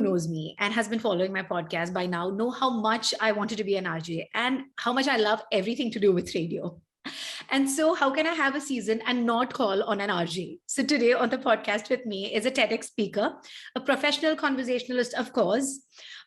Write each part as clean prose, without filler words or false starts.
knows me and has been following my podcast by now know how much I wanted to be an RJ and how much I love everything to do with radio. And so, how can I have a season and not call on an RJ? So, today on the podcast with me is a TEDx speaker, a professional conversationalist, of course,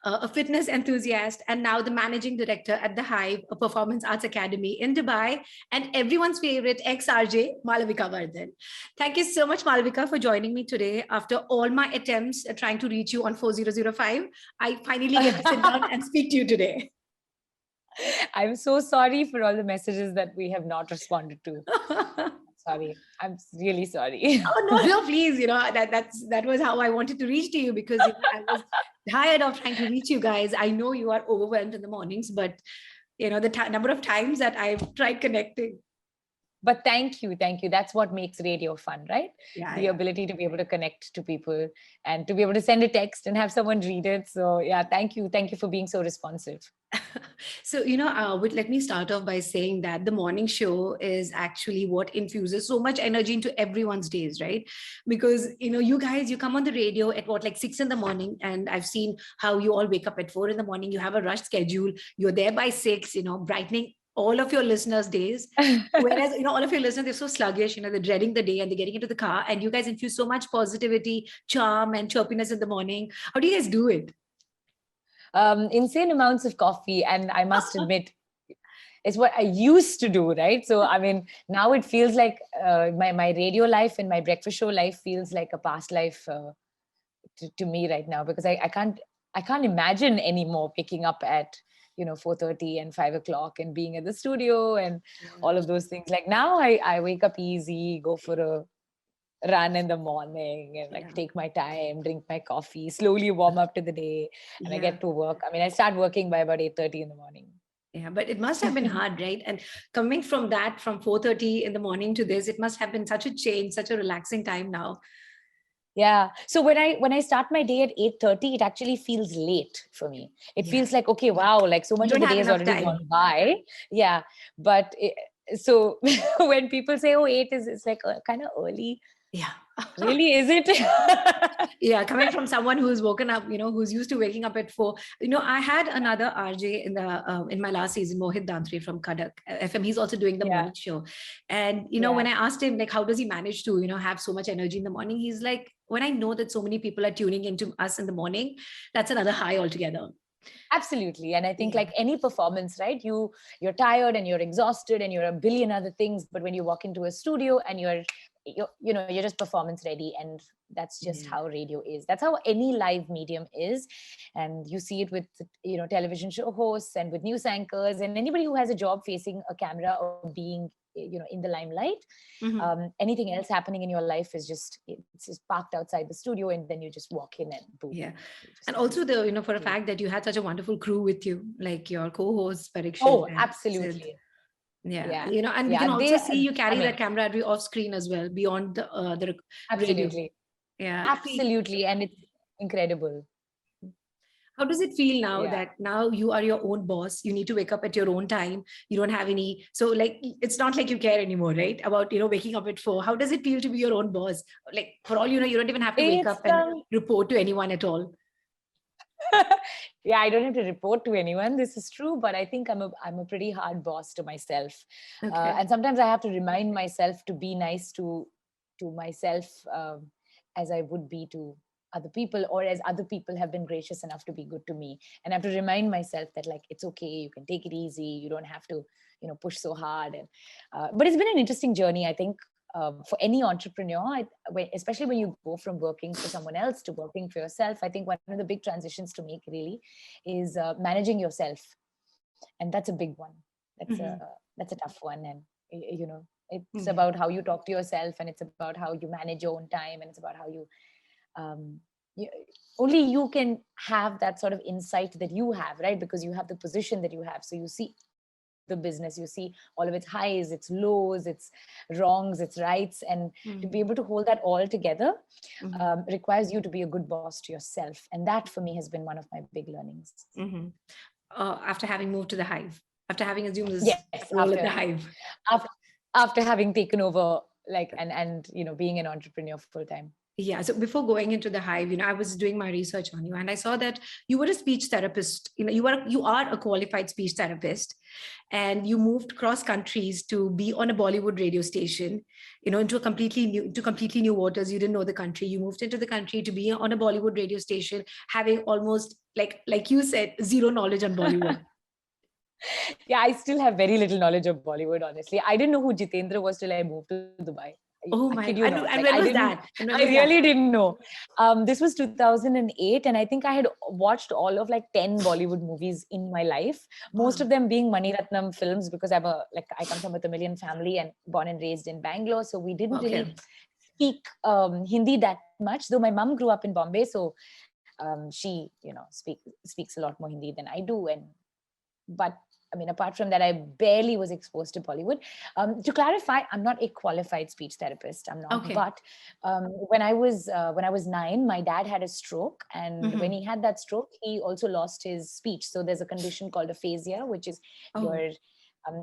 a fitness enthusiast, and now the managing director at the Hive, a performance arts academy in Dubai, and everyone's favorite ex RJ, Malavika Varadan. Thank you so much, Malavika, for joining me today. After all my attempts at trying to reach you on 4005, I finally get to sit down and speak to you today. I'm so sorry for all the messages that we have not responded to. Sorry. I'm really sorry. Oh no, please. That was how I wanted to reach to you because I was tired of trying to reach you guys. I know you are overwhelmed in the mornings, but the number of times that I've tried connecting. But thank you. That's what makes radio fun, right? Yeah, the ability to be able to connect to people and to be able to send a text and have someone read it. So yeah, thank you for being so responsive. So, let me start off by saying that the morning show is actually what infuses so much energy into everyone's days, right? Because, you guys, you come on the radio at like 6 a.m. and I've seen how you all wake up at 4 a.m. You have a rush schedule. You're there by 6, brightening all of your listeners' days. Whereas, all of your listeners, they're so sluggish, they're dreading the day and they're getting into the car. And you guys infuse so much positivity, charm, and chirpiness in the morning. How do you guys do it? Insane amounts of coffee. And I must admit, it's what I used to do, right? So, I mean, now it feels like my radio life and my breakfast show life feels like a past life to me right now, because I can't imagine anymore picking up at 4:30 and 5 o'clock and being at the studio and all of those things. Like now I wake up easy, go for a run in the morning and take my time, drink my coffee, slowly warm up to the day, and I get to work. I mean, I start working by about 8:30 in the morning. Yeah, but it must have been hard, right? And coming from 4:30 in the morning to this, it must have been such a change, such a relaxing time now. Yeah. So when I start my day at 8:30, it actually feels late for me. It feels like, okay, wow, like so much of the day has already gone by. Yeah. But so when people say, oh, 8 it's like kind of early. Yeah. Really, is it? Yeah, coming from someone who's woken up, who's used to waking up at 4. I had another RJ in my last season, Mohit Dantri from Kadak FM. He's also doing the morning show. And, when I asked him, like, how does he manage to, have so much energy in the morning? He's like, when I know that so many people are tuning into us in the morning, that's another high altogether. Absolutely. And I think like any performance, right? You're tired and you're exhausted and you're a billion other things. But when you walk into a studio and you're just performance ready, and that's just how radio is. That's how any live medium is. And you see it with television show hosts and with news anchors and anybody who has a job facing a camera or being in the limelight. Anything else happening in your life is it's just parked outside the studio, and then you just walk in and boom. And also for a fact that you had such a wonderful crew with you, like your co-hosts Parikshit. Oh, absolutely. Sid. And we can also see you carry that camaraderie off screen as well, beyond the absolutely radio. Absolutely. And it's incredible. How does it feel now that now you are your own boss? You need to wake up at your own time. You don't have any, so like, it's not like you care anymore, right? About, waking up at 4. How does it feel to be your own boss? Like, for all you know, you don't even have to wake up and report to anyone at all. Yeah, I don't have to report to anyone. This is true, but I think I'm a pretty hard boss to myself. And sometimes I have to remind myself to be nice to myself as I would be to other people, or as other people have been gracious enough to be good to me. And I have to remind myself that, like, it's okay, you can take it easy, you don't have to push so hard. And but it's been an interesting journey, I think, for any entrepreneur, especially when you go from working for someone else to working for yourself. I think one of the big transitions to make really is managing yourself, and that's a big one. That's a tough one. And it's about how you talk to yourself, and it's about how you manage your own time, and it's about how you only you can have that sort of insight that you have, right? Because you have the position that you have, so you see the business, you see all of its highs, its lows, its wrongs, its rights, and to be able to hold that all together requires you to be a good boss to yourself. And that for me has been one of my big learnings. After having moved to the Hive, after having assumed this role at the Hive, after having taken over, like, and being an entrepreneur full time. Yeah. So before going into the Hive, I was doing my research on you, and I saw that you were a speech therapist. You are a qualified speech therapist, and you moved cross countries to be on a Bollywood radio station. Into completely new waters. You didn't know the country. You moved into the country to be on a Bollywood radio station, having almost like you said, zero knowledge on Bollywood. Yeah, I still have very little knowledge of Bollywood, honestly. I didn't know who Jitendra was till I moved to Dubai. Oh I my! kid you not. And Like when I was didn't, that? And when I was that? really didn't know. This was 2008, and I think I had watched all of like 10 Bollywood movies in my life. Most Wow. of them being Mani Ratnam films, because I come from a Tamilian family and born and raised in Bangalore, so we didn't really Okay. speak Hindi that much. Though my mom grew up in Bombay, so she speaks a lot more Hindi than I do, but I mean, apart from that, I barely was exposed to Bollywood. To clarify, I'm not a qualified speech therapist. I'm not. Okay. But when I was 9, my dad had a stroke, and when Mm-hmm. he had that stroke, he also lost his speech. So there's a condition called aphasia, which is Oh. your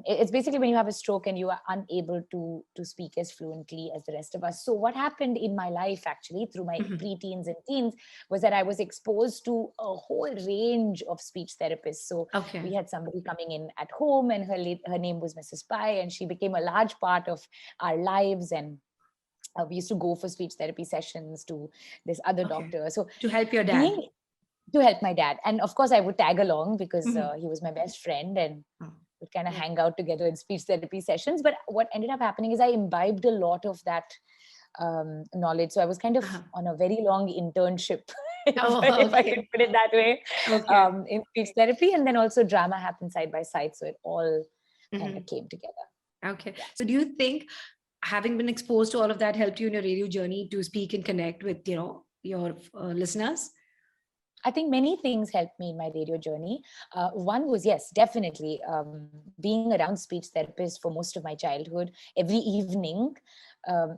it's basically when you have a stroke and you are unable to speak as fluently as the rest of us. So what happened in my life, actually, through my Mm-hmm. preteens and teens, was that I was exposed to a whole range of speech therapists. So we Okay. had somebody coming in at home, and her name was Mrs. Pai, and she became a large part of our lives. And we used to go for speech therapy sessions to this other Okay. doctor. So To help your dad. being to help my dad, and of course I would tag along because Mm-hmm. he was my best friend, and Oh. would kind of Yeah. hang out together in speech therapy sessions. But what ended up happening is I imbibed a lot of that knowledge. So I was kind of Uh-huh. on a very long internship, Oh, if I could okay. put it that way, Okay. in speech therapy. And then also drama happened side by side. So it all kind Mm-hmm. of came together. Okay. Yeah. So do you think having been exposed to all of that helped you in your radio journey to speak and connect with, your listeners? I think many things helped me in my radio journey. One was, yes, definitely being around speech therapists for most of my childhood every evening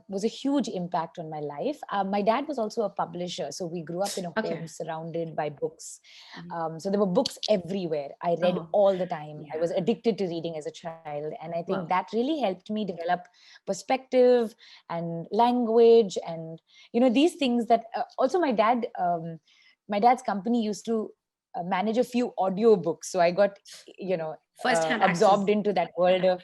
was a huge impact on my life. My dad was also a publisher, so we grew up in a Okay. home surrounded by books. Mhm. So there were books everywhere. I read Oh, all the time. I yeah. was addicted to reading as a child, and I think Well, that really helped me develop perspective and language, and these things that also my dad's company used to manage a few audio books, so I got first-hand access. absorbed into that world of,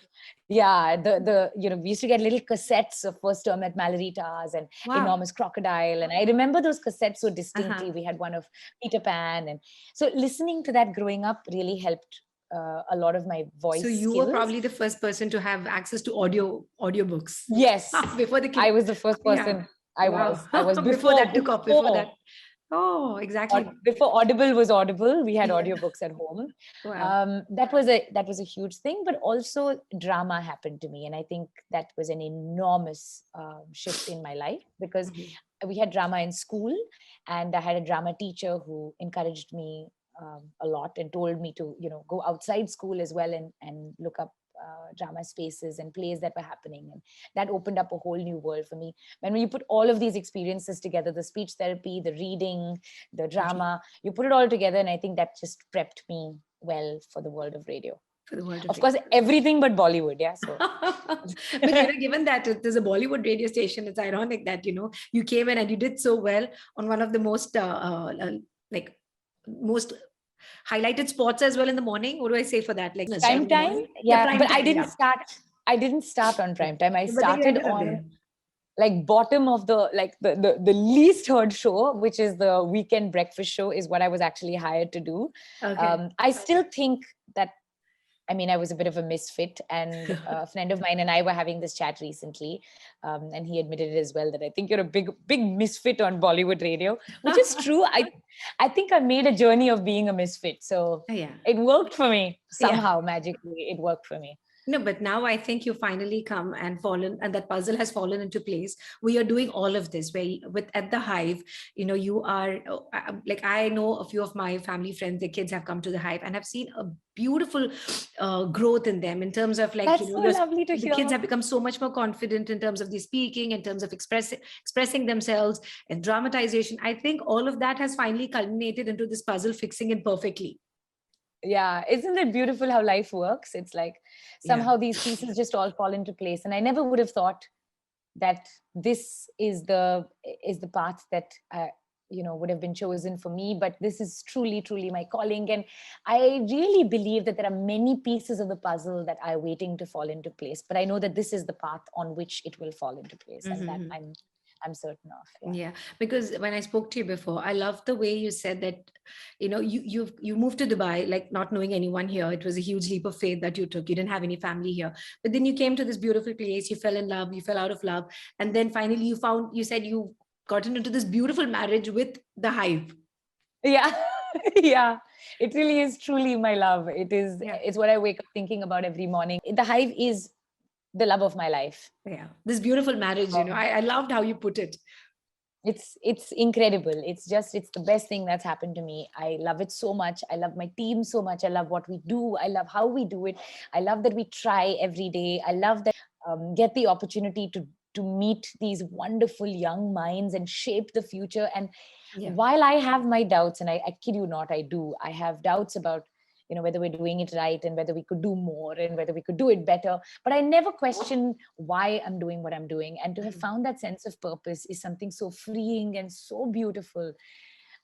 yeah, the we used to get little cassettes of First Term at Malaritas and Wow. Enormous Crocodile, and I remember those cassettes so Uh-huh. distinctly. We had one of Peter Pan, and so listening to that growing up really helped a lot of my So voice you were skills. probably the first person to have access to audiobooks Yes, before the I kid. was the first Yeah. person. i Wow. was i was Before before that took off, before before that. Oh, exactly. before Audible was Audible, we had Yeah. audiobooks at home. Wow. That was a huge thing, but also drama happened to me, and I think that was an enormous shift in my life because Mhm. we had drama in school, and I had a drama teacher who encouraged me a lot and told me to go outside school as well and look up drama spaces and plays that were happening, and that opened up a whole new world for me. And when you put all of these experiences together, the speech therapy, the reading, the Totally. drama, you put it all together, and I think that just prepped me well for the world of radio. For the world of Of course, radio. everything but Bollywood, yeah. So But given that it is a Bollywood radio station, it's ironic that you came in and you did so well on one of the like most highlighted spots as well in the morning. What do I say for that? Like right prime in the time, morning. Yeah, yeah, prime but I time. didn't Yeah, start. I didn't start on prime time. I but then you started ended up on there. like bottom of the the least heard show, which is the weekend breakfast show, is what I was actually hired to do. Okay. I still think that, I mean, I was a bit of a misfit, and a friend of mine and I were having this chat recently, and he admitted it as well, that I think you're a big misfit on Bollywood radio, which is true. I think I made a journey of being a misfit, so Yeah. it worked for me Yeah. somehow. Magically, it worked for me. No, but now I think you finally come and fallen, and that puzzle has fallen into place. We are doing all of this where with at the Hive, you are like I know a few of my family friends, their kids have come to the Hive, and I've seen a beautiful growth in them in terms of like That's so your lovely to the kids hear. have become so much more confident in terms of the speaking, in terms of expressing themselves, and dramatization. I think all of that has finally culminated into this puzzle fixing it perfectly. Yeah, isn't it beautiful how life works? It's like Yeah. somehow these pieces just all fall into place, and I never would have thought that this is the path that would have been chosen for me, but this is truly my calling. And I really believe that there are many pieces of the puzzle that are waiting to fall into place, but I know that this is the path on which it will fall into place, and that I'm certain of. Yeah, because when I spoke to you before, I love the way you said that, you moved to Dubai, like not knowing anyone here. It was a huge leap of faith that you took. You didn't have any family here, but then you came to this beautiful place. You fell in love. You fell out of love, and then finally you said you gotten into this beautiful marriage with the Hive. Yeah. Yeah, it really is truly my love. Yeah. It's what I wake up thinking about every morning. The Hive is the love of my life. Yeah, this beautiful marriage. I loved how you put it. It's incredible. It's the best thing that's happened to me. I love it so much. I love my team so much. I love what we do. I love how we do it. I love that we try every day. I love that get the opportunity to meet these wonderful young minds and shape the future. And Yeah. while I have my doubts, and I kid you not, I have doubts about whether we're doing it right, and whether we could do more, and whether we could do it better, but I never question why I'm doing what I'm doing. And to have found that sense of purpose is something so freeing and so beautiful.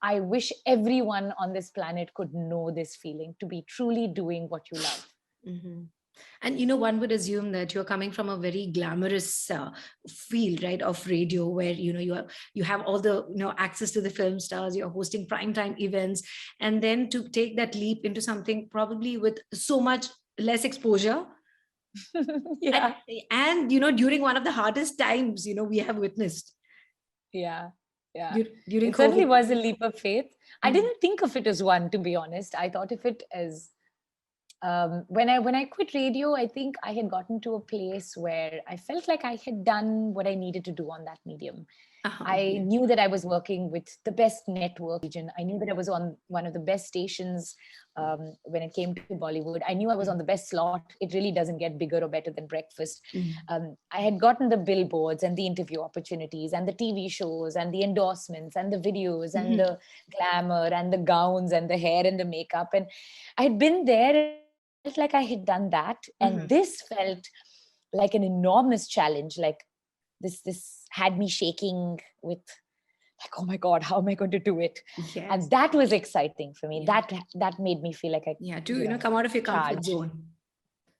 I wish everyone on this planet could know this feeling, to be truly doing what you love. Mm-hmm. And one would assume that you're coming from a very glamorous field, right, of radio, where you have all the access to the film stars. You're hosting primetime events, and then to take that leap into something probably with so much less exposure. Yeah. And during one of the hardest times we have witnessed. Yeah. During It certainly COVID. was a leap of faith. I didn't think of it as one, to be honest. I thought of it as when I quit radio, I think I had gotten to a place where I felt like I had done what I needed to do on that medium. I knew that I was working with the best network region. I knew that I was on one of the best stations when it came to Bollywood. I knew I was on the best slot. It really doesn't get bigger or better than breakfast. I had gotten the billboards and the interview opportunities and the TV shows and the endorsements and the videos and the glamour and the gowns and the hair and the makeup. And I had been there and felt like I had done that. And this felt like an enormous challenge. Like this had me shaking with like, oh my God, how am I going to do it? Yes. And that was exciting for me. That made me feel like come out of your comfort zone.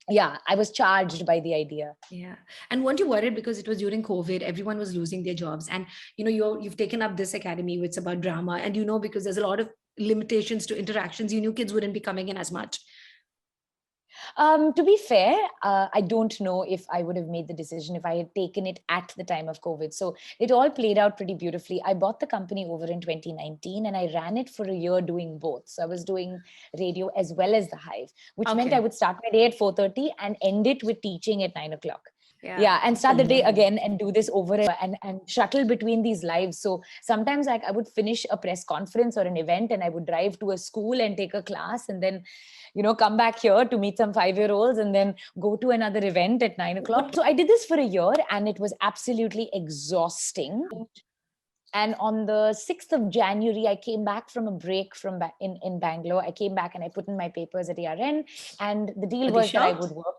Yeah, I was charged by the idea. Yeah. And weren't you worried because it was during COVID, everyone was losing their jobs, and you've taken up this academy which is about drama, and because there's a lot of limitations to interactions, you knew kids wouldn't be coming in as much. To be fair, I don't know if I would have made the decision if I had taken it at the time of COVID. So it all played out pretty beautifully. I bought the company over in 2019 and I ran it for a year doing both. So I was doing radio as well as the Hive, which meant I would start my day at 4:30 and end it with teaching at 9 o'clock. Yeah, and start the day again and do this over and shuttle between these lives. So sometimes I would finish a press conference or an event and I would drive to a school and take a class and then come back here to meet some 5-year-olds and then go to another event at 9 o'clock. So I did this for a year and it was absolutely exhausting. And on the 6th of January, I came back from a break in Bangalore. I came back and I put in my papers at ARN, and the deal was that I would work.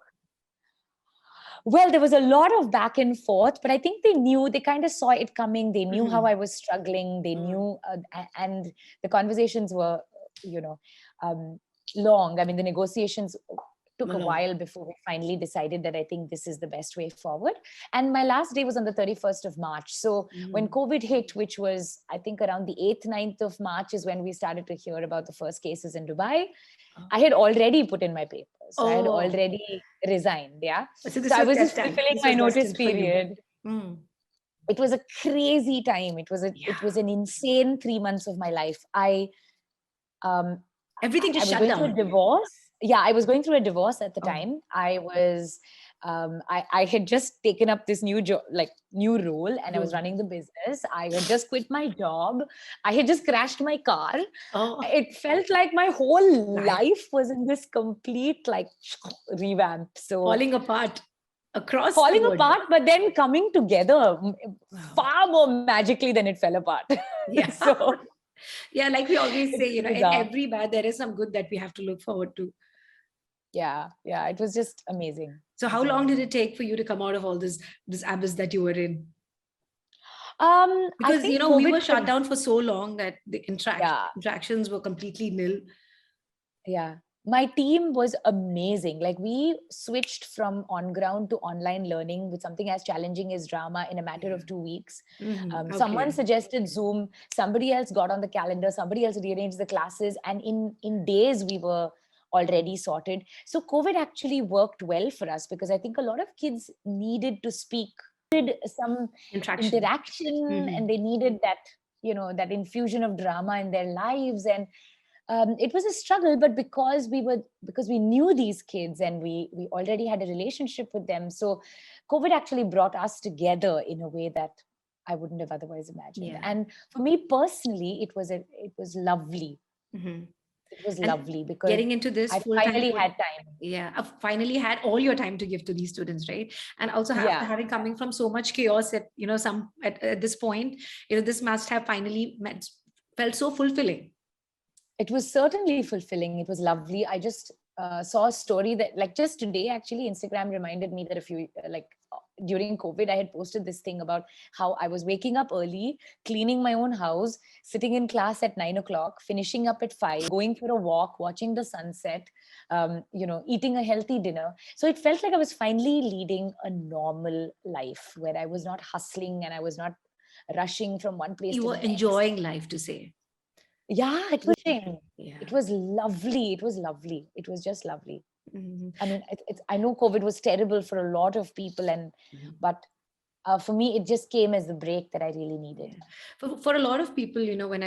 Well, there was a lot of back and forth, but I think they kind of saw it coming. They knew how I was struggling. They knew, and the conversations were, long. I mean, the negotiations took a while before we finally decided that I think this is the best way forward. And my last day was on the 31st of March. So when COVID hit, which was, I think around the 8th, 9th of March is when we started to hear about the first cases in Dubai. I had already put in my papers. So I had already resigned. Yeah. So I was just fulfilling my notice period. It was a crazy time. It was an insane 3 months of my life. Everything just shut down. I was going through a divorce. Yeah, I was going through a divorce at the time. I was, I had just taken up this new job, new role, and I was running the business. I had just quit my job. I had just crashed my car. It felt like my whole life was in this complete revamp. So falling apart. Falling apart, but then coming together far more magically than it fell apart. Yeah. So yeah, like we always say, in every bad there is some good that we have to look forward to. Yeah, it was just amazing. So how long did it take for you to come out of all this abyss that you were in? I Because think we COVID were shut down for so long that the yeah, interactions were completely nil. yeah. My team was amazing. Like we switched from on ground to online learning with something as challenging as drama in a matter of 2 weeks. Someone Okay. suggested Zoom, somebody else got on the calendar, somebody else rearranged the classes, and in days we were already sorted. So COVID actually worked well for us because I think a lot of kids needed to speak, needed some Interaction. interaction, Hmm. and they needed that, that infusion of drama in their lives. And it was a struggle, but because we knew these kids and we already had a relationship with them, so COVID actually brought us together in a way that I wouldn't have otherwise imagined. Yeah. And for me personally, it was lovely. Hmm. It was And lovely because getting into this I full time, finally had time. I've finally had all your time to give to these students, right? And also after Yeah, having coming from so much chaos at some at this point, this must have finally felt so fulfilling. it was certainly fulfilling. It was lovely. I just saw a story that, like, just today actually, Instagram reminded me that a few during COVID I had posted this thing about how I was waking up early, cleaning my own house, sitting in class at 9 o'clock, finishing up at 5, going for a walk, watching the sunset, eating a healthy dinner. So it felt like I was finally leading a normal life where I was not hustling and I was not rushing from one place You to were the next. enjoying life, to say. Yeah, it was shame. Yeah. It was lovely. It was lovely. It was just lovely. Mhm. I mean, I know COVID was terrible for a lot of people, Mhm. but for me, it just came as the break that I really needed. Yeah. For a lot of people, when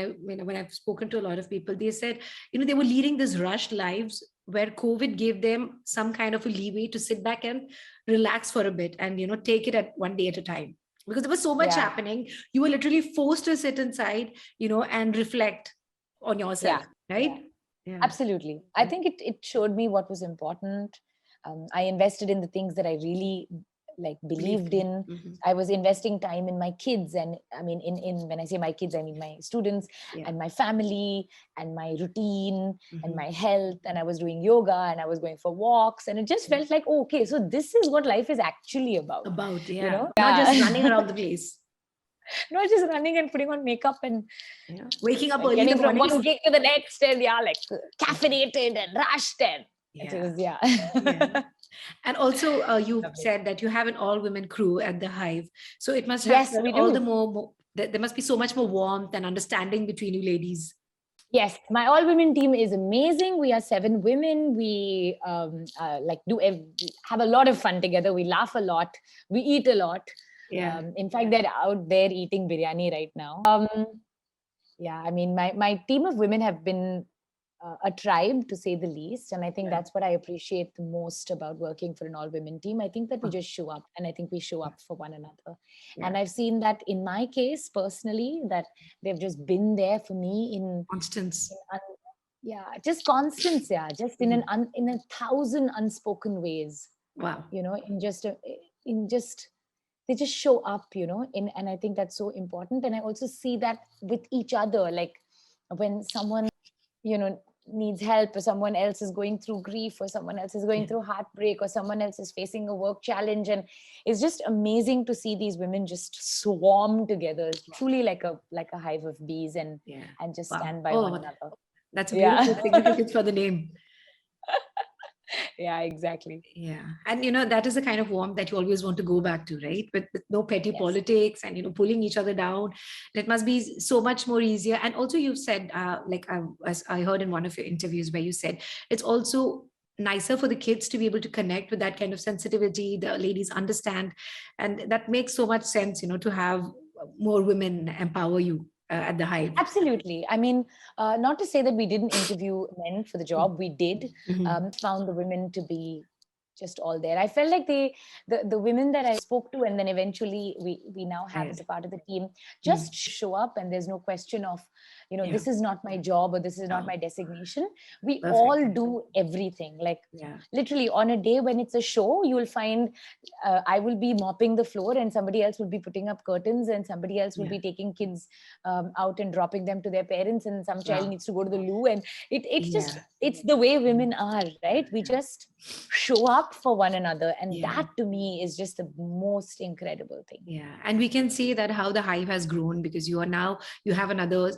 I've spoken to a lot of people, they said, they were leading this rushed lives where COVID gave them some kind of a leeway to sit back and relax for a bit and take it at one day at a time. Because there was so much Yeah, happening, you were literally forced to sit inside, and reflect on yourself, yeah, yeah. right? Yeah. Absolutely. I think it showed me what was important. I invested in the things that I really like Believed believed in. in. Hmm. I was investing time in my kids, and I mean, in when I say my kids, I mean my students Yeah. and my family and my routine and Hmm. my health. And I was doing yoga and I was going for walks, and it just felt like, oh, okay, so this is what life is actually about. About, You yeah, know? not just running Yeah. around the place. Not just running and putting on makeup and Yeah, waking up early in getting the from morning. one gig to the next, and yeah, like caffeinated and rushed, and it Yeah. was, yeah. Yeah. And also, you Lovely. said that you have an all-women crew at the Hive, so it must have Yes, felt we all the do. more. There must be so much more warmth and understanding between you ladies. Yes, my all women team is amazing. We are 7 women. We like have a lot of fun together. We laugh a lot. We eat a lot. Yeah. In fact, they're out there eating biryani right now. Yeah, I mean, my team of women have been a tribe, to say the least, and I think Yeah. that's what I appreciate the most about working for an all women team. I think that we Oh, just show up, and I think we show up for one another. yeah. And I've seen that in my case personally, that they've just been there for me Constance. in yeah, just constance, yeah, just in Mhm. in a thousand unspoken ways, Wow. in just in just they just show up, and I think that's so important. And I also see that with each other, like when someone, needs help, or someone else is going through grief, or someone else is going Yeah. through heartbreak, or someone else is facing a work challenge, and it's just amazing to see these women just swarm together, truly like a hive of bees, Yeah. and just Wow. stand by one Oh, another. that's a beautiful Yeah. significance for the name. Yeah, exactly. Yeah. And that is the kind of warmth that you always want to go back to, right? With no petty Yes. politics and pulling each other down. That must be so much more easier. And also you've said, as I heard in one of your interviews where you said it's also nicer for the kids to be able to connect with that kind of sensitivity. The ladies understand. And that makes so much sense, to have more women empower you at the Hive. Absolutely. I mean, not to say that we didn't interview men for the job. We did. Mhm. Found the women to be just all there. I felt like the women that I spoke to, and then eventually we now have as Right. a part of the team, Mm. just show up, and there's no question of this is not my job or this is not my designation. We Perfect. all do everything. Like literally on a day when it's a show, you will find I will be mopping the floor and somebody else will be putting up curtains and somebody else will be taking kids out and dropping them to their parents, and some child needs to go to the loo. And it's the way women are, right? We just show up for one another, and that to me is just the most incredible thing. And we can see that how the Hive has grown, because you have another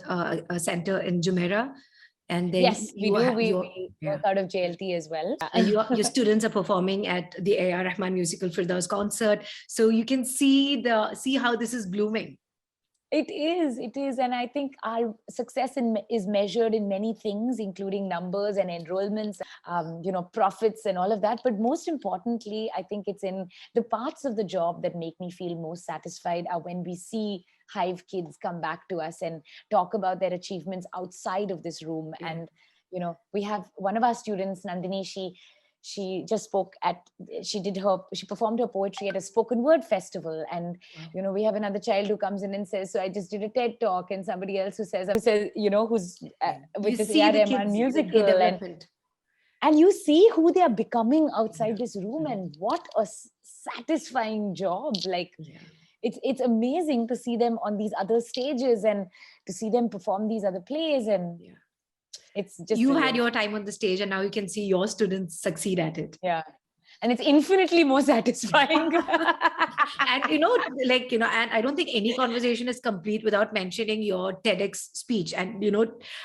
center in Jumeirah, and then yes, we do. We work out of JLT as well. And your students are performing at the A.R. Rahman musical Firdaus concert, so you can see how this is blooming. It is. And I think our success is measured in many things, including numbers and enrollments, profits and all of that. But most importantly, I think it's in the parts of the job that make me feel most satisfied are when we see Hive kids come back to us and talk about their achievements outside of this room. And, we have one of our students, Nandini, she just she performed her poetry at a spoken word festival. And we have another child who comes in and says, so I just did a TED talk, and somebody else who says who's with this A.R. Rahman musical, and you see who they are becoming outside this room. And what a satisfying job. Like it's amazing to see them on these other stages and to see them perform these other plays. And it's just you had your time on the stage, and now you can see your students succeed at it. And it's infinitely more satisfying. And and I don't think any conversation is complete without mentioning your TEDx speech. And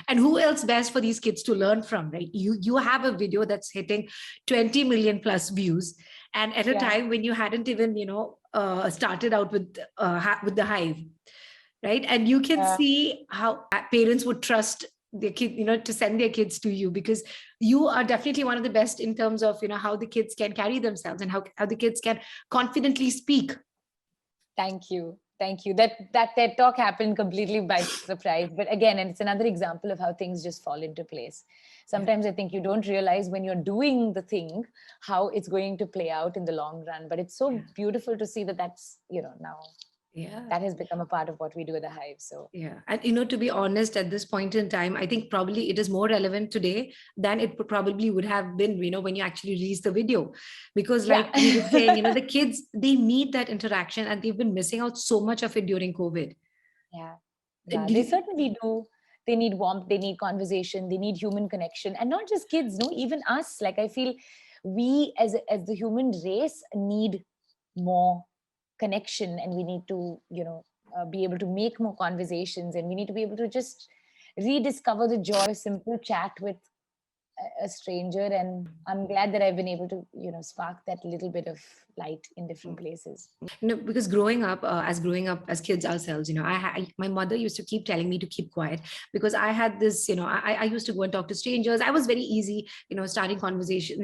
and who else best for these kids to learn from, right? You have a video that's hitting 20 million plus views, and at a time when you hadn't even started out with the Hive, right? And you can see how parents would trust their kid, to send their kids to you, because you are definitely one of the best in terms of, how the kids can carry themselves and how the kids can confidently speak. Thank you. That TED talk happened completely by surprise. But again, and it's another example of how things just fall into place. Sometimes I think you don't realize when you're doing the thing, how it's going to play out in the long run. But it's so beautiful to see that that's, now that has become a part of what we do at the Hive. So and to be honest, at this point in time, I think probably it is more relevant today than it probably would have been, when you actually release the video, because like we were saying, the kids, they need that interaction, and they've been missing out so much of it during COVID. They certainly do. They need warmth, they need conversation, they need human connection. And not just kids, no, even us. Like I feel we as the human race need more connection, and we need to be able to make more conversations, and we need to be able to just rediscover the joy of a simple chat with a stranger. And I'm glad that I've been able to spark that little bit of light in different places. Because growing up as kids ourselves, my mother used to keep telling me to keep quiet, because I had this, I used to go and talk to strangers. I was very easy, starting conversations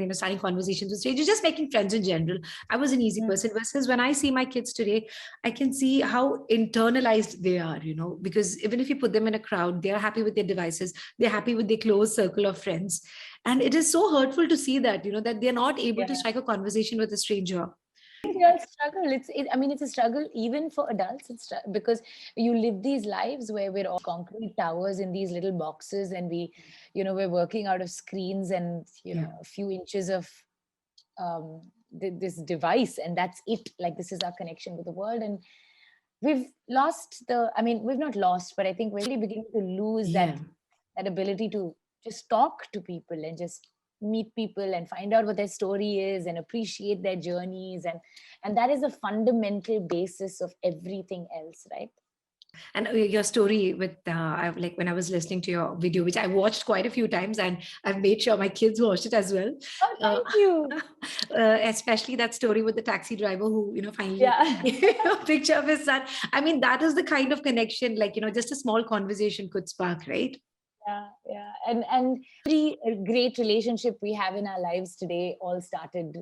with strangers, just making friends in general. I was an easy person. Versus when I see my kids today, I can see how internalized they are, because even if you put them in a crowd, they're happy with their devices, they're happy with their close circle of friends. And it is so hurtful to see that, that they're not able to strike a conversation with a stranger. We all struggle. It's a struggle even for adults. Because you live these lives where we're all concrete towers in these little boxes, and we're working out of screens and a few inches of this device, and that's it. Like, this is our connection with the world, and we've not lost, but I think we're really beginning to lose that ability to just talk to people and just meet people and find out what their story is and appreciate their journeys, and that is a fundamental basis of everything else, right? And your story with like when I was listening to your video, which I watched quite a few times, and I've made sure my kids watched it as well. Oh, thank you. Especially that story with the taxi driver who finally a picture of his son. I mean, that is the kind of connection, like just a small conversation could spark, right? And every great relationship we have in our lives today all started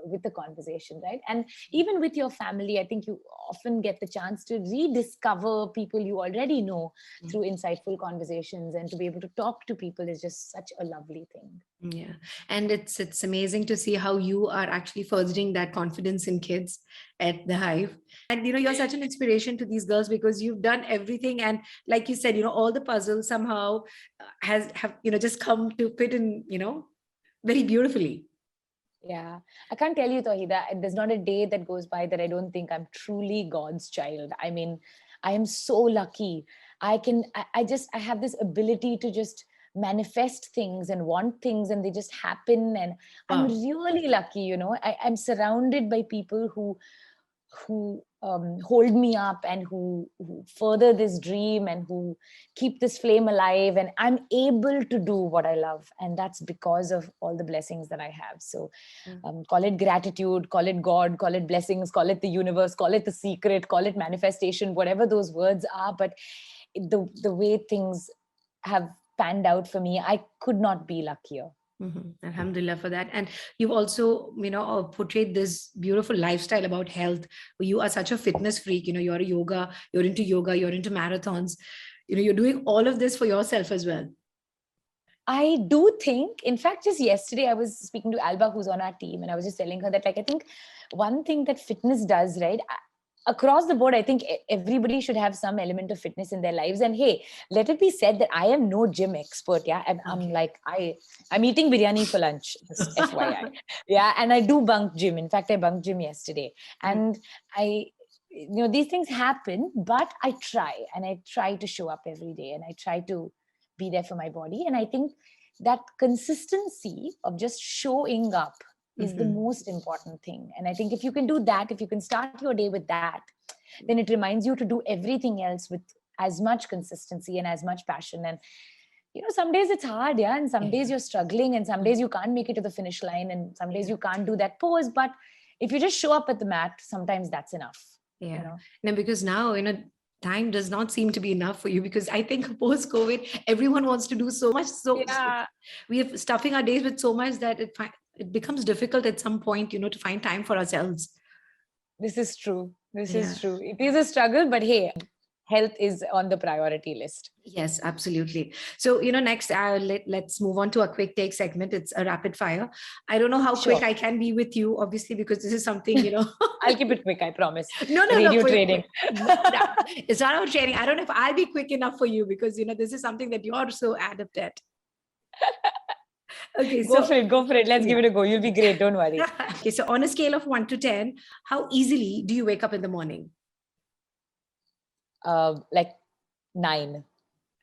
with the conversation, right? And even with your family, I think you often get the chance to rediscover people you already know through insightful conversations, and to be able to talk to people is just such a lovely thing. Yeah. And it's amazing to see how you are actually furthering that confidence in kids at the Hive. And you're such an inspiration to these girls because you've done everything. And like you said, all the puzzles somehow have just come to fit in, very beautifully. Yeah, I can't tell you, Tauhee, that there's not a day that goes by that I don't think I'm truly God's child. I mean, I am so lucky. I have this ability to just manifest things and want things, and they just happen. And I'm Wow. really lucky, I'm surrounded by people who hold me up, and who further this dream, and who keep this flame alive, and I'm able to do what I love, and that's because of all the blessings that I have. So call it gratitude, call it God, call it blessings, call it the universe, call it the secret, call it manifestation, whatever those words are. But the way things have panned out for me, I could not be luckier. Alhamdulillah for that. And you've also, portrayed this beautiful lifestyle about health. You are such a fitness freak. You're into yoga, you're into marathons. You're doing all of this for yourself as well. I do think, in fact, just yesterday I was speaking to Alba, who's on our team, and I was just telling her that, like, I think one thing that fitness does, right? Across the board, I think everybody should have some element of fitness in their lives. And hey, let it be said that I am no gym expert. Yeah, I'm eating biryani for lunch, just FYI. Yeah, and I do bunk gym. In fact, I bunked gym yesterday, and these things happen, but I try to show up every day, and I try to be there for my body. And I think that consistency of just showing up is the most important thing. And I think if you can do that, if you can start your day with that, then it reminds you to do everything else with as much consistency and as much passion. And some days it's hard, yeah, and some days you're struggling, and some days you can't make it to the finish line, and some days you can't do that pose. But if you just show up at the mat, sometimes that's enough. Now, because now time does not seem to be enough for you, because I think post-COVID everyone wants to do so much, so we are stuffing our days with so much that it becomes difficult at some point to find time for ourselves. This is true. Is true. It is a struggle, but hey, health is on the priority list. Yes, absolutely. So, next, let's move on to a quick take segment. It's a rapid fire. I don't know how quick I can be with you, obviously, because this is something, I'll keep it quick, I promise. No, Radio trading. No, it's not about trading. I don't know if I'll be quick enough for you, because, this is something that you're so adept at. Okay, go for it. Let's give it a go. You'll be great. Don't worry. Okay, so on a scale of 1 to 10, how easily do you wake up in the morning? Like 9.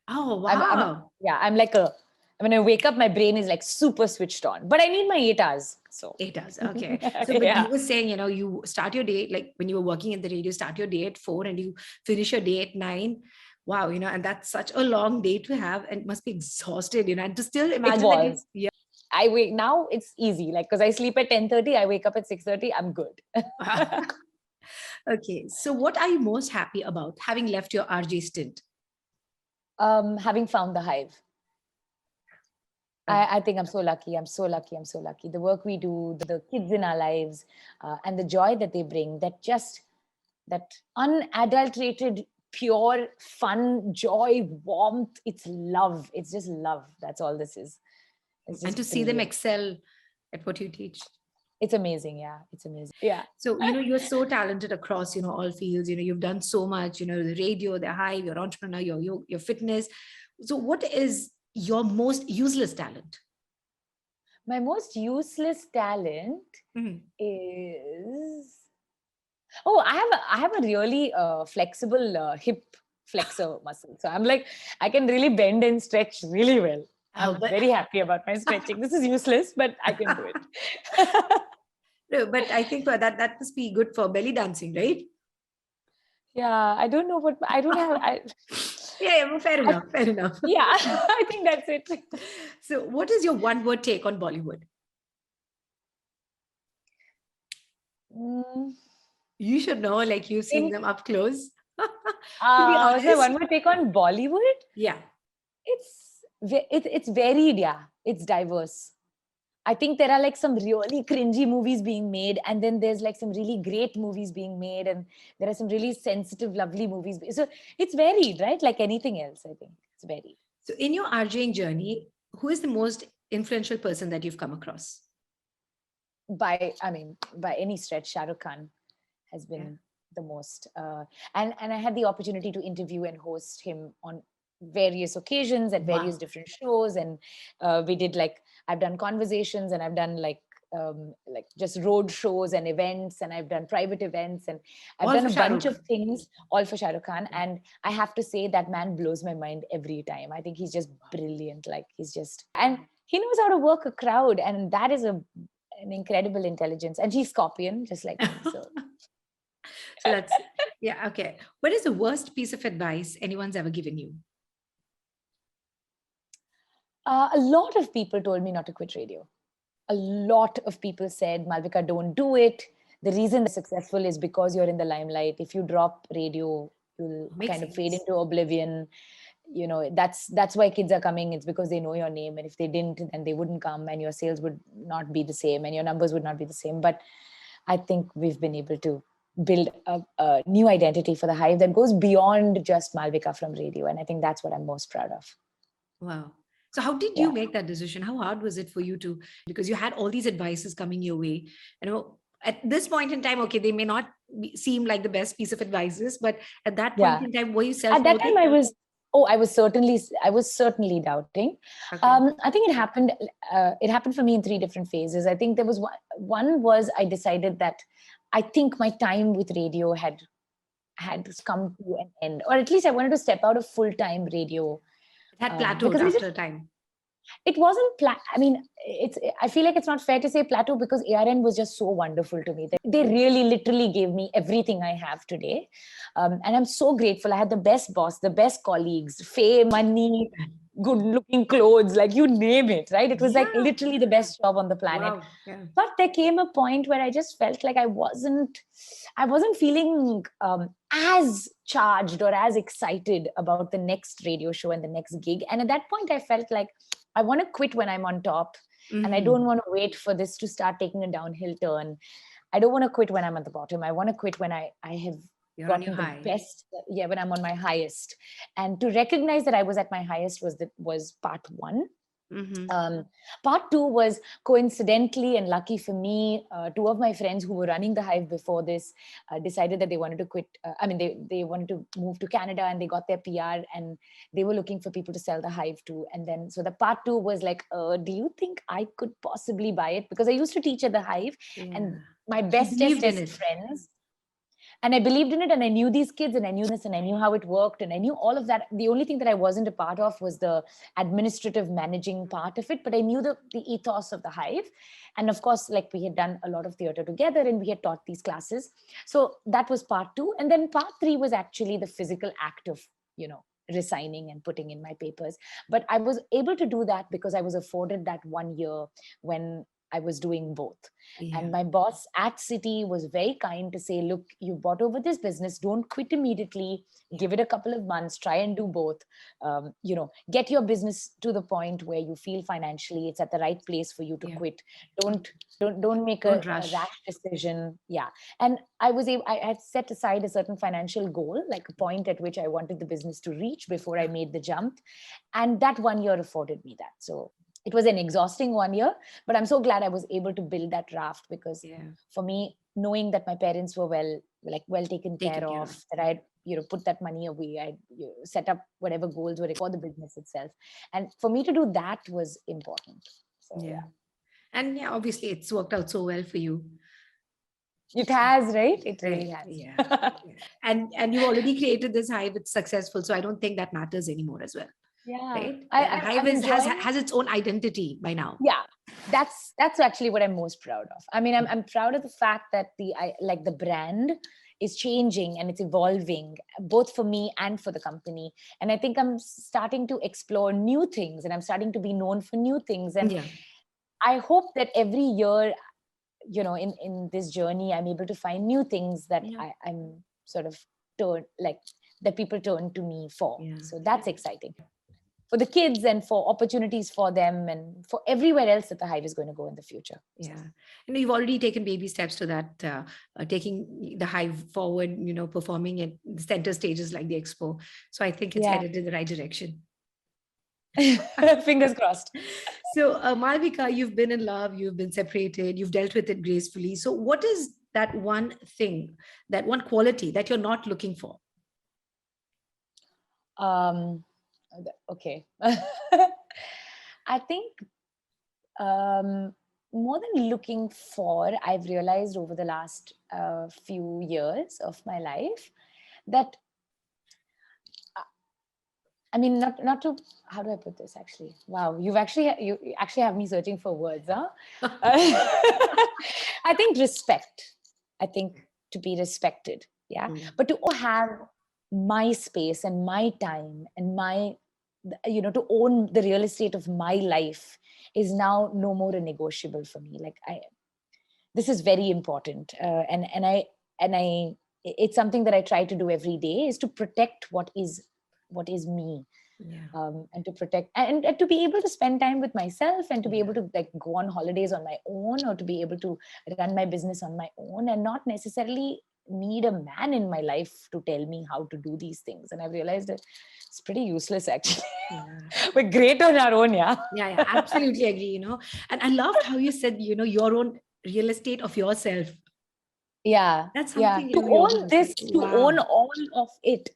Oh, wow. When I wake up, my brain is like super switched on, but I need my 8 hours. So 8 hours. Okay. So but you were saying, you start your day, like when you were working in the radio, start your day at 4 and you finish your day at 9. Wow. And that's such a long day to have, and must be exhausted, and to still imagine that. I wake now, it's easy. Like, cause I sleep at 10:30, I wake up at 6:30. I'm good. Okay. So what are you most happy about having left your RJ stint? Having found the Hive. I think I'm so lucky. The work we do, the kids in our lives, and the joy that they bring, that unadulterated, pure, fun, joy, warmth. It's love. It's just love. That's all this is. And to see them excel at what you teach. It's amazing. Yeah. It's amazing. Yeah. So, you're so talented across, all fields, you've done so much, the radio, the Hive, your entrepreneur, your fitness. So what is your most useless talent? My most useless talent is, I have a really flexible hip flexor muscle. So I can really bend and stretch really well. I'm very happy about my stretching. This is useless, but I can do it. No, but I think that must be good for belly dancing, right? Yeah, I don't know what I don't have. Yeah, fair enough. Yeah, I think that's it. So, what is your one-word take on Bollywood? You should know, like you've seen them up close. To be honest, one-word take on Bollywood? Yeah. It's varied, yeah. It's diverse. I think there are like some really cringy movies being made, and then there's like some really great movies being made, and there are some really sensitive, lovely movies. So it's varied, right? Like anything else, I think it's varied. So in your RJing journey, who is the most influential person that you've come across? By any stretch, Shah Rukh Khan has been the most. And I had the opportunity to interview and host him on various occasions at various different shows, and we did I've done conversations, and I've done just road shows and events, and I've done private events, and I've done a bunch of things, all for Shah Rukh Khan. And I have to say that man blows my mind every time. I think he's just brilliant. And he knows how to work a crowd, and that is an incredible intelligence. And he's Scorpion, just like me. So that's okay. What is the worst piece of advice anyone's ever given you? A lot of people told me not to quit radio. A lot of people said, Malavika, don't do it. The reason they're successful is because you're in the limelight. If you drop radio, you'll kind of fade into oblivion. That's why kids are coming. It's because they know your name. And if they didn't, then they wouldn't come, and your sales would not be the same, and your numbers would not be the same. But I think we've been able to build a new identity for the Hive that goes beyond just Malavika from radio. And I think that's what I'm most proud of. Wow. So how did you make that decision? How hard was it for you to, because you had all these advices coming your way, at this point in time, okay, they may not seem like the best piece of advices, but at that point in time, were you at that time I was certainly doubting. Okay. I think it happened for me in 3 different phases. I think there was one was I decided that I think my time with radio had come to an end, or at least I wanted to step out of full-time radio. It had plateaued after a time. It wasn't I feel like it's not fair to say plateau, because ARN was just so wonderful to me. They really literally gave me everything I have today. And I'm so grateful. I had the best boss, the best colleagues, fame, money, good looking clothes, like you name it, right? It was like literally the best job on the planet. Wow. Yeah. But there came a point where I just felt like I wasn't feeling as charged or as excited about the next radio show and the next gig. And at that point I felt like I want to quit when I'm on top. Mm-hmm. And I don't want to wait for this to start taking a downhill turn. I don't want to quit when I'm at the bottom. I want to quit when I have gotten the best. Yeah, when I'm on my highest. And to recognize that I was at my highest was part 1. Mm-hmm. Part 2 was coincidentally and lucky for me, 2 of my friends who were running the Hive before this decided that they wanted to quit. They wanted to move to Canada, and they got their PR, and they were looking for people to sell the Hive to. And then, so the part 2 was like, do you think I could possibly buy it? Because I used to teach at the Hive, and my bestest friends. And I believed in it, and I knew these kids, and I knew this, and I knew how it worked, and I knew all of that. The only thing that I wasn't a part of was the administrative managing part of it, but I knew the ethos of the Hive. And of course, we had done a lot of theater together, and we had taught these classes. So that was part 2. And then part 3 was actually the physical act of, resigning and putting in my papers. But I was able to do that because I was afforded that 1 year when I was doing both. Yeah. And my boss at City was very kind to say, look, you bought over this business. Don't quit immediately. Give it a couple of months. Try and do both. Get your business to the point where you feel financially it's at the right place for you to quit. Don't make a rash decision. Yeah. And I had set aside a certain financial goal, like a point at which I wanted the business to reach before I made the jump. And that 1 year afforded me that. So it was an exhausting 1 year, but I'm so glad I was able to build that raft, because for me, knowing that my parents were well taken care of, that I'd put that money away, I'd set up whatever goals were for the business itself, and for me to do that was important. So, and obviously it's worked out so well for you. It has, right? It really has. Yeah. And you already created this Hive. It's successful, so I don't think that matters anymore as well. Yeah, right. Hive has its own identity by now. Yeah, that's actually what I'm most proud of. I mean, I'm proud of the fact that the brand is changing and it's evolving, both for me and for the company. And I think I'm starting to explore new things, and I'm starting to be known for new things. And I hope that every year, in this journey, I'm able to find new things that I'm sort of that people turn to me for. Yeah. So that's exciting. for the kids and for opportunities for them and for everywhere else that the Hive is going to go in the future. Yeah. You've already taken baby steps to that, taking the Hive forward, performing at the center stages like the Expo. So I think it's headed in the right direction. Fingers crossed. So, Malvika, you've been in love, you've been separated, you've dealt with it gracefully. So, what is that one thing, that one quality that you're not looking for? Okay. I think more than looking for, I've realized over the last few years of my life that, I mean, not to, how do I put this actually? Wow, you actually have me searching for words, huh? I think respect. I think to be respected, yeah. But to have my space and my time and my, to own the real estate of my life is now no more a negotiable for me. Like this is very important, and I it's something that I try to do every day, is to protect what is me. And to protect and to be able to spend time with myself and to be able to like go on holidays on my own, or to be able to run my business on my own and not necessarily need a man in my life to tell me how to do these things. And I've realized that it's pretty useless actually. We're great on our own. Yeah, absolutely agree. And I loved how you said, your own real estate of yourself. That's something to own this, to own all of it.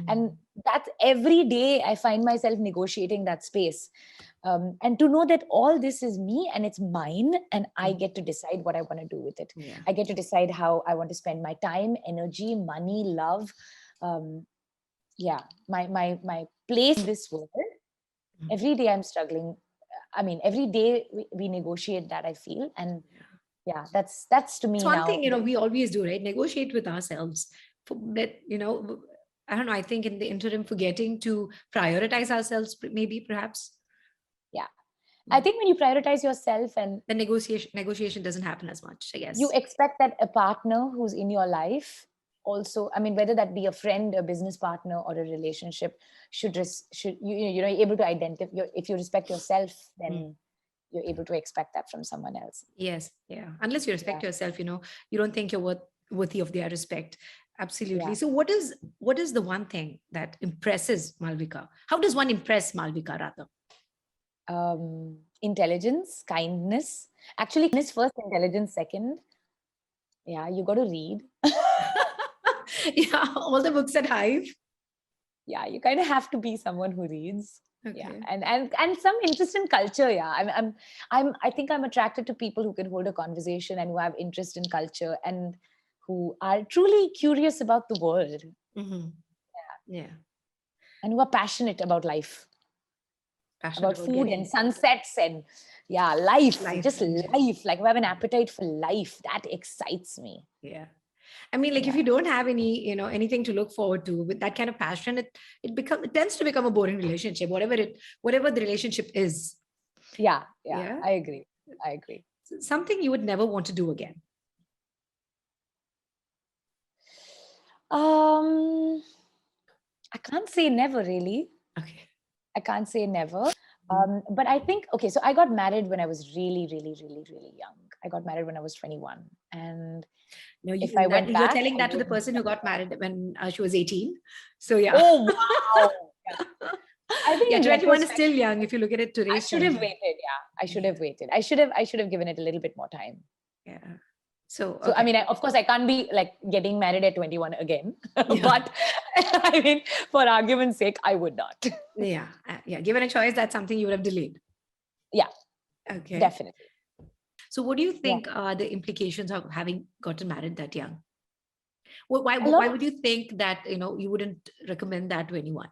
And that's every day I find myself negotiating that space, and to know that all this is me and it's mine, and I get to decide what I want to do with it. I get to decide how I want to spend my time, energy, money, love, my place in this world. Every day I'm struggling. I mean, every day we negotiate that, I feel. And that's to me. It's one thing, we always do, right? Negotiate with ourselves. That, I don't know, I think in the interim, forgetting to prioritize ourselves, maybe, perhaps. I think when you prioritize yourself, and the negotiation doesn't happen as much, I guess. You expect that a partner who's in your life also, I mean, whether that be a friend, a business partner, or a relationship, should you're able to identify. If you respect yourself, then you're able to expect that from someone else. Yes. Unless you respect yourself, you don't think you're worthy of their respect. Absolutely. So what is the one thing that impresses Malvika? How does one impress Malvika, rather? Intelligence, kindness. Actually, kindness first, intelligence second. You got to read. All the books at Hive. You kind of have to be someone who reads. And some interest in culture. I think I'm attracted to people who can hold a conversation and who have interest in culture and who are truly curious about the world. And who are passionate about life, about food and sunsets and life. Like who have an appetite for life. That excites me. I mean, like if you don't have any, anything to look forward to with that kind of passion, it tends to become a boring relationship, whatever the relationship is. I agree. Something you would never want to do again. I can't say never, really. Okay. I can't say never. But I think, so I got married when I was really, really, really, really young. I got married when I was 21. And if I went back, you're telling that to the person who got married when she was 18. So Oh, wow. I think 21 is still young if you look at it today. I should have waited. I should have waited. I should have given it a little bit more time. So I mean, of course, I can't be like getting married at 21 again. But I mean, for argument's sake, I would not. Given a choice, that's something you would have delayed. Okay. Definitely. So what do you think are the implications of having gotten married that young? Why would you think that, you wouldn't recommend that to anyone?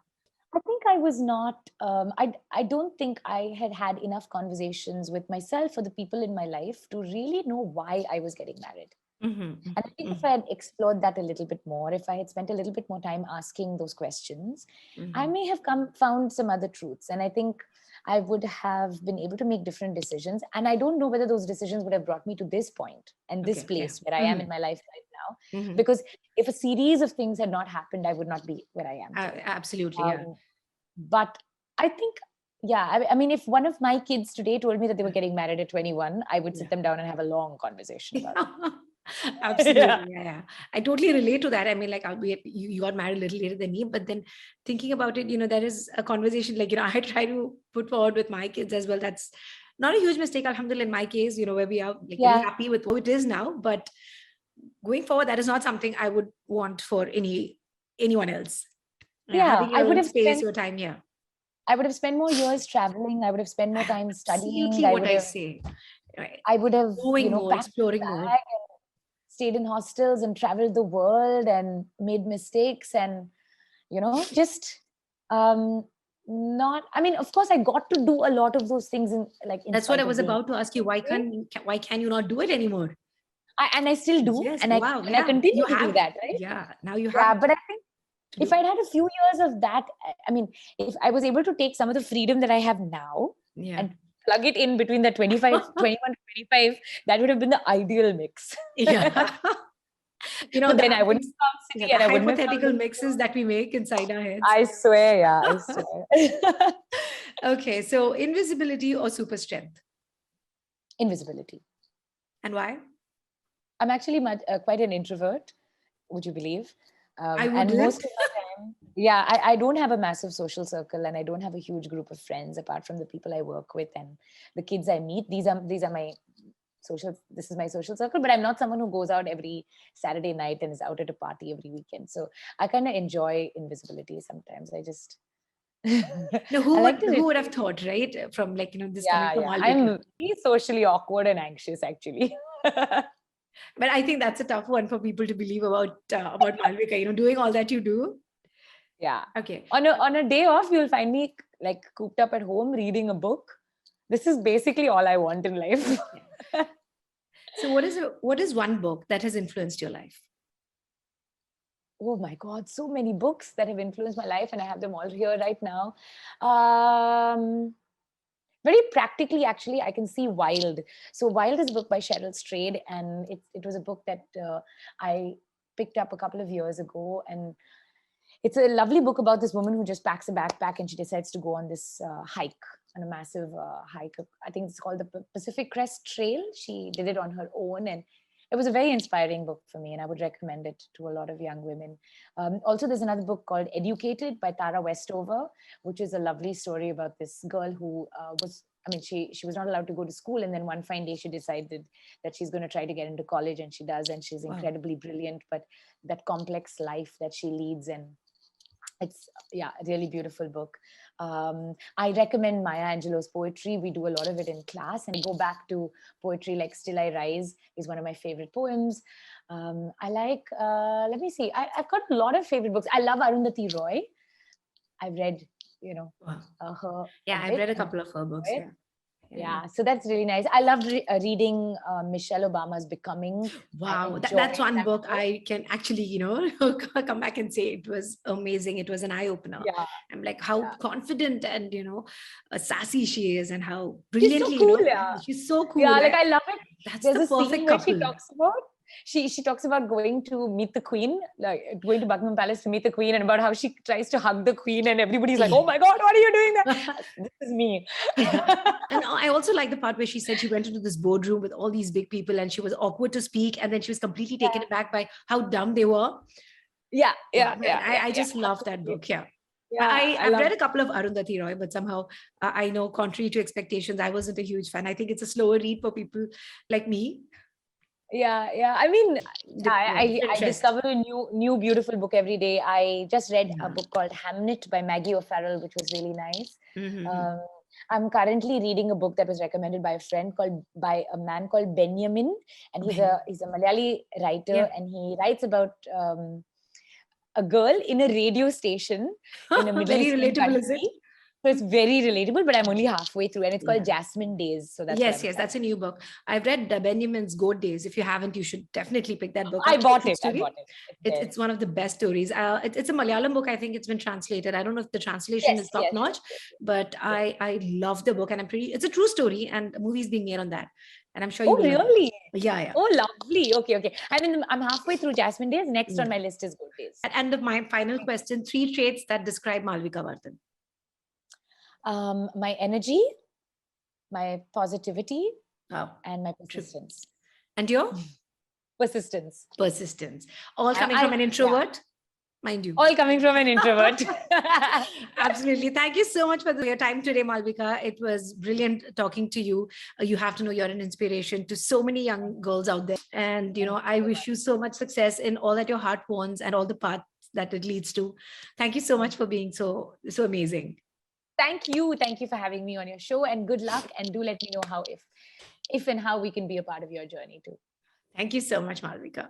I think I was not, I don't think I had enough conversations with myself or the people in my life to really know why I was getting married. And I think if I had explored that a little bit more, if I had spent a little bit more time asking those questions, I may have found some other truths. And I think I would have been able to make different decisions. And I don't know whether those decisions would have brought me to this point and this place where I am in my life right now. Because if a series of things had not happened, I would not be where I am. Absolutely. But I think, I mean, if one of my kids today told me that they were getting married at 21, I would sit them down and have a long conversation about it. Absolutely. Yeah. I totally relate to that. I mean, like, you got married a little later than me, but then thinking about it, there is a conversation, like, I try to put forward with my kids as well. That's not a huge mistake, alhamdulillah, in my case, where we are like very happy with what it is now. But going forward, that is not something I would want for anyone else. Having your own space, your time, I would have spent more years traveling. I would have spent more time studying. Absolutely what I say. Right. I would have, exploring more. Stayed in hostels and traveled the world and made mistakes and, just not, I mean, of course I got to do a lot of those things that's what I was about to ask you. Why can you not do it anymore? And I still do. Yes, and I continue to do that, right? Yeah, now you have. Yeah, but I think if I'd had a few years of that, I mean, if I was able to take some of the freedom that I have now and plug it in between the 21 to 25, that would have been the ideal mix. Yeah. But then I wouldn't come city and I wouldn't hypothetical mixes that we make inside our heads. I swear, I swear. Okay, so invisibility or super strength? Invisibility. And why? I'm actually quite an introvert, would you believe? I would. And most of the time, I don't have a massive social circle, and I don't have a huge group of friends apart from the people I work with and the kids I meet. These are my this is my social circle, but I'm not someone who goes out every Saturday night and is out at a party every weekend. So I kind of enjoy invisibility sometimes. I just no, who would have thought, right? From this coming from Malavika. I'm really socially awkward and anxious, actually. But I think that's a tough one for people to believe about Malavika, doing all that you do. Yeah. Okay. On a day off, you'll find me like cooped up at home reading a book. This is basically all I want in life. So what is one book that has influenced your life? Oh my God, so many books that have influenced my life, and I have them all here right now. Very practically, actually, I can see Wild. So Wild is a book by Cheryl Strayed, and it was a book that I picked up a couple of years ago, and it's a lovely book about this woman who just packs a backpack and she decides to go on this hike, on a massive hike. I think it's called the Pacific Crest Trail. She did it on her own, and it was a very inspiring book for me, and I would recommend it to a lot of young women. Also, there's another book called Educated by Tara Westover, which is a lovely story about this girl who she was not allowed to go to school. And then one fine day she decided that she's going to try to get into college, and she does. And she's incredibly brilliant, but that complex life that she leads, and it's a really beautiful book. I recommend Maya Angelou's poetry. We do a lot of it in class, and I go back to poetry like Still I Rise is one of my favorite poems. I like, let me see, I've got a lot of favorite books. I love Arundhati Roy. I've read, her. Yeah, I've read a couple of her books. Yeah, so that's really nice. I loved reading Michelle Obama's Becoming. Wow, that's one book I can actually, come back and say it was amazing. It was an eye opener. Yeah. I'm like how confident and sassy she is, and how brilliantly she's so cool. She's so cool. Yeah, like I love it. That's the perfect couple. She talks about. She talks about going to meet the Queen, like going to Buckingham Palace to meet the Queen, and about how she tries to hug the Queen, and everybody's like, "Oh my God, what are you doing there?" This is me. And I also like the part where she said she went into this boardroom with all these big people, and she was awkward to speak, and then she was completely taken aback by how dumb they were. I just love that book. Yeah. I've read a couple of Arundhati Roy, but somehow I know, contrary to expectations, I wasn't a huge fan. I think it's a slower read for people like me. I mean, I discover a new beautiful book every day. I just read a book called Hamnet by Maggie O'Farrell, which was really nice. I'm currently reading a book that was recommended by a friend by a man called Benjamin, and he's a Malayali writer, and he writes about a girl in a radio station in a Middle Eastern relatable, country. is it? So it's very relatable, but I'm only halfway through, and it's called Jasmine Days. So that's that's a new book. I've read Benjamin's Goat Days. If you haven't, you should definitely pick that book. I bought it. It's one of the best stories. It's a Malayalam book. I think it's been translated. I don't know if the translation is top notch, but I love the book, and it's a true story, and a movie is being made on that. And I'm sure you will. Really? Yeah. Oh, lovely. Okay. I mean, I'm halfway through Jasmine Days. Next on my list is Goat Days. And my final question: 3 traits that describe Malavika Varadan. My energy, my positivity, Wow. and my persistence. And your? Persistence. Persistence. All coming from an introvert? Mind you. All coming from an introvert. Absolutely. Thank you so much for your time today, Malavika. It was brilliant talking to you. You have to know you're an inspiration to so many young girls out there. And, I wish you so much success in all that your heart wants and all the paths that it leads to. Thank you so much for being so amazing. Thank you for having me on your show, and good luck, and do let me know how if and how we can be a part of your journey too. Thank you so much, Malavika.